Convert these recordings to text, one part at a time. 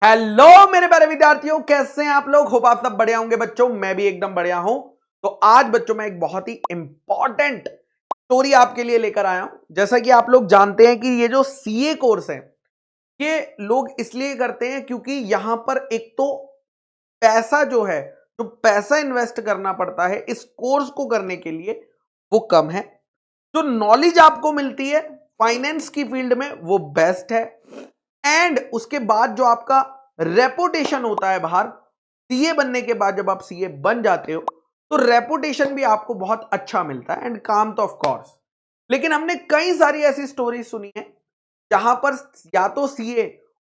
Hello मेरे प्यारे विद्यार्थियों, कैसे हैं आप लोग। होप आप सब बढ़िया होंगे बच्चों। मैं भी एकदम बढ़िया हूं। तो आज बच्चों मैं एक बहुत ही इंपॉर्टेंट स्टोरी आपके लिए लेकर आया हूं। जैसा कि आप लोग जानते हैं कि ये जो सीए कोर्स है ये लोग इसलिए करते हैं क्योंकि यहां पर एक तो पैसा जो है, जो पैसा इन्वेस्ट करना पड़ता है इस कोर्स को करने के लिए वो कम है। जो नॉलेज आपको मिलती है फाइनेंस की फील्ड में वो बेस्ट है। एंड उसके बाद जो आपका रेपुटेशन होता है बाहर, सीए बनने के बाद जब आप सीए बन जाते हो तो रेपुटेशन भी आपको बहुत अच्छा मिलता है एंड काम तो ऑफ कोर्स। लेकिन हमने कई सारी ऐसी स्टोरी सुनी है जहां पर या तो सीए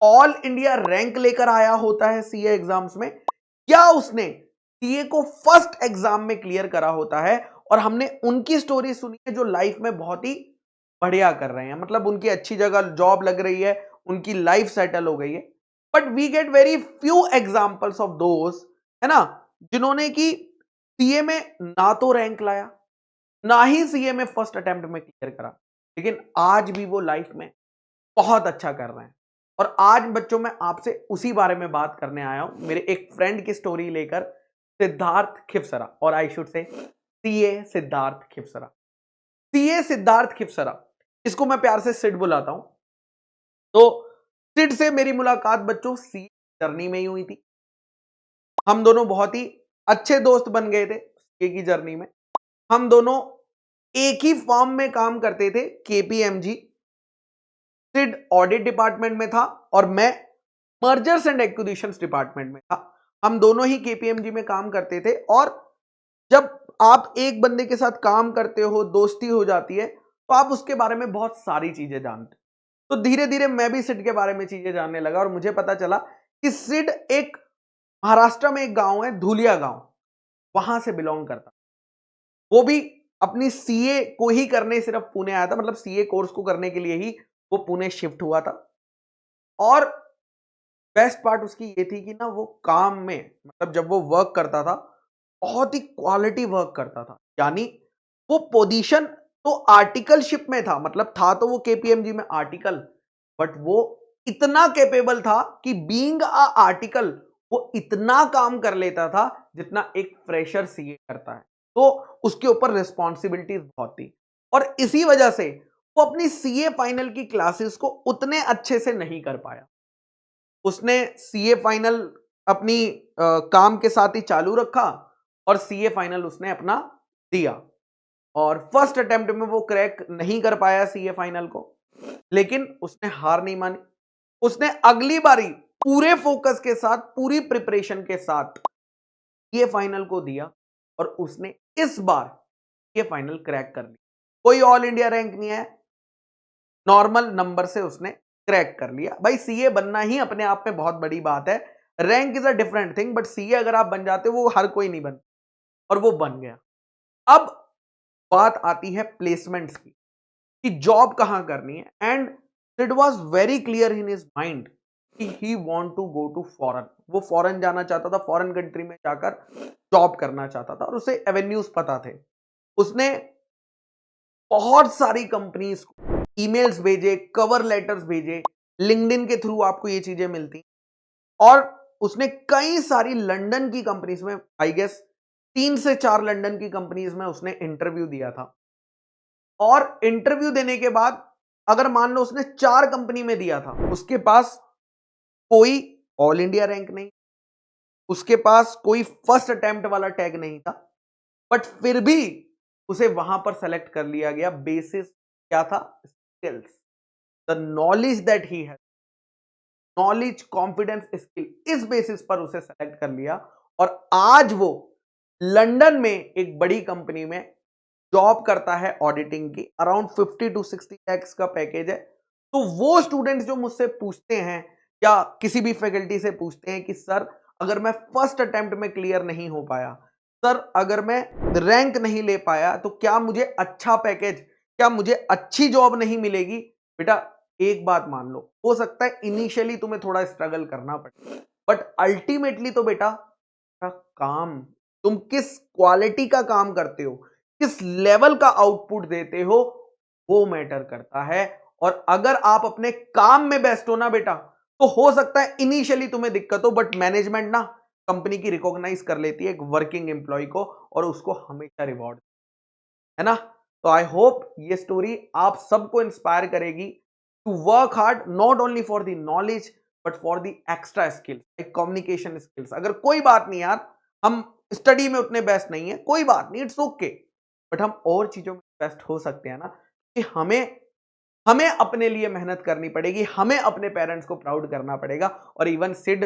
ऑल इंडिया रैंक लेकर आया होता है सीए एग्जाम्स में, या उसने सीए को फर्स्ट एग्जाम में क्लियर करा होता है। और हमने उनकी स्टोरी सुनी है जो लाइफ में बहुत ही बढ़िया कर रहे हैं, मतलब उनकी अच्छी जगह जॉब लग रही है, उनकी लाइफ सेटल हो गई है। But we get very few examples of those, है ना, जिन्होंने कि सीए में ना तो रैंक लाया, ना ही सीए में फर्स्ट अटेम्प्ट में क्लियर करा, लेकिन आज भी वो लाइफ में बहुत अच्छा कर रहे हैं। और आज बच्चों मैं आपसे उसी बारे में बात करने आया हूं, मेरे एक फ्रेंड की स्टोरी लेकर, सिद्धार्थ खिवसरा, और I should say CA Siddharth Khivsara. CA Siddharth Khivsara, इसको मैं प्यार से सिड बुलाता हूं। तो सिड से मेरी मुलाकात बच्चों सी जर्नी में ही हुई थी। हम दोनों बहुत ही अच्छे दोस्त बन गए थे सीए की जर्नी में। हम दोनों एक ही फॉर्म में काम करते थे, केपीएमजी। सिड ऑडिट डिपार्टमेंट में था और मैं मर्जर्स एंड एक्विजिशंस डिपार्टमेंट में था। हम दोनों ही केपीएमजी में काम करते थे। और जब आप एक बंदे के साथ काम करते हो, दोस्ती हो जाती है, तो आप उसके बारे में बहुत सारी चीजें जानते हो। तो धीरे धीरे मैं भी सिड के बारे में चीजें जानने लगा और मुझे पता चला कि सिड एक महाराष्ट्र में एक गांव है धुलिया गांव, वहां से बिलोंग करता। वो भी अपनी सीए को ही करने सिर्फ पुणे आया था, मतलब सीए कोर्स को करने के लिए ही वो पुणे शिफ्ट हुआ था। और बेस्ट पार्ट उसकी ये थी कि ना वो काम में, मतलब जब वो वर्क करता था बहुत ही क्वालिटी वर्क करता था। यानी वो पोजीशन तो आर्टिकलशिप में था, मतलब था तो वो केपीएमजी में आर्टिकल, बट वो इतना कैपेबल था कि बीइंग अ आर्टिकल वो इतना काम कर लेता था जितना एक फ्रेशर सीए करता है। तो उसके ऊपर रिस्पॉन्सिबिलिटीज बहुत थी और इसी वजह से वो अपनी सीए फाइनल की क्लासेस को उतने अच्छे से नहीं कर पाया। उसने सीए फाइनल अपनी काम के साथ ही चालू रखा और सीए फाइनल उसने अपना दिया और फर्स्ट अटेम्प्ट में वो क्रैक नहीं कर पाया सीए फाइनल को। लेकिन उसने हार नहीं मानी। उसने अगली बारी पूरे फोकस के साथ, पूरी प्रिपरेशन के साथ ये फाइनल को दिया और उसने इस बार ये फाइनल क्रैक कर लिया। कोई ऑल इंडिया रैंक नहीं है, नॉर्मल नंबर से उसने क्रैक कर लिया। भाई सीए बनना ही अपने आप में बहुत बड़ी बात है, rank is a different thing, but CA अगर आप बन जाते हो वो हर कोई नहीं बन, और वो बन गया। अब बात आती है प्लेसमेंट्स की कि जॉब कहां करनी है। And it was very clear in his mind कि he want to go to foreign. वो फॉरेन जाना चाहता था, फॉरेन कंट्री में जाकर जॉब करना चाहता था और उसे एवेन्यूज पता थे। उसने बहुत सारी कंपनीज को ईमेल्स भेजे, कवर लेटर्स भेजे, लिंक्डइन के थ्रू आपको ये चीजें मिलती। और उसने कई सारी लंदन की कंपनीज में, आई गेस 3 से 4 लंदन की कंपनीज में उसने इंटरव्यू दिया था। और इंटरव्यू देने के बाद अगर मान लो उसने 4 कंपनी में दिया था, उसके पास कोई ऑल इंडिया रैंक नहीं, उसके पास कोई फर्स्ट अटेम्प्ट वाला टैग नहीं था, बट फिर भी उसे वहां पर सेलेक्ट कर लिया गया। बेसिस क्या था? Skills, the knowledge that he has, knowledge, confidence, skill, इस बेसिस पर उसे सेलेक्ट कर लिया। और आज वो लंदन में एक बड़ी कंपनी में जॉब करता है ऑडिटिंग की। अराउंड 50 to 60 lakhs का पैकेज है। तो वो स्टूडेंट्स जो मुझसे पूछते हैं या किसी भी फैकल्टी से पूछते हैं कि सर अगर मैं फर्स्ट अटेम्प्ट में क्लियर नहीं हो पाया, सर अगर मैं रैंक नहीं ले पाया तो क्या मुझे अच्छा पैकेज, क्या मुझे अच्छी जॉब नहीं मिलेगी? बेटा एक बात मान लो, हो सकता है इनिशियली तुम्हें थोड़ा स्ट्रगल करना पड़े, बट अल्टीमेटली तो बेटा काम, तुम किस क्वालिटी का काम करते हो, किस लेवल का आउटपुट देते हो, वो मैटर करता है। और अगर आप अपने काम में बेस्ट हो ना बेटा, तो हो सकता है इनिशियली तुम्हें दिक्कत हो, बट मैनेजमेंट ना कंपनी की रिकॉग्नाइज कर लेती है एक वर्किंग एम्प्लॉय को और उसको हमेशा रिवॉर्ड, है ना। तो आई होप ये स्टोरी आप सबको इंस्पायर करेगी to work hard, not only for the knowledge but for the extra skills, like communication skills. अगर कोई बात नहीं यार, हम स्टडी में उतने बेस्ट नहीं है, कोई बात नहीं, इट्स ओके, बट हम और चीजों में बेस्ट हो सकते हैं ना, कि हमें हमें अपने लिए मेहनत करनी पड़ेगी, हमें अपने पेरेंट्स को प्राउड करना पड़ेगा। और इवन सिड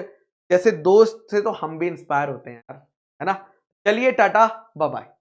जैसे दोस्त से तो हम भी इंस्पायर होते हैं यार, है ना। चलिए टाटा, बाय बाय।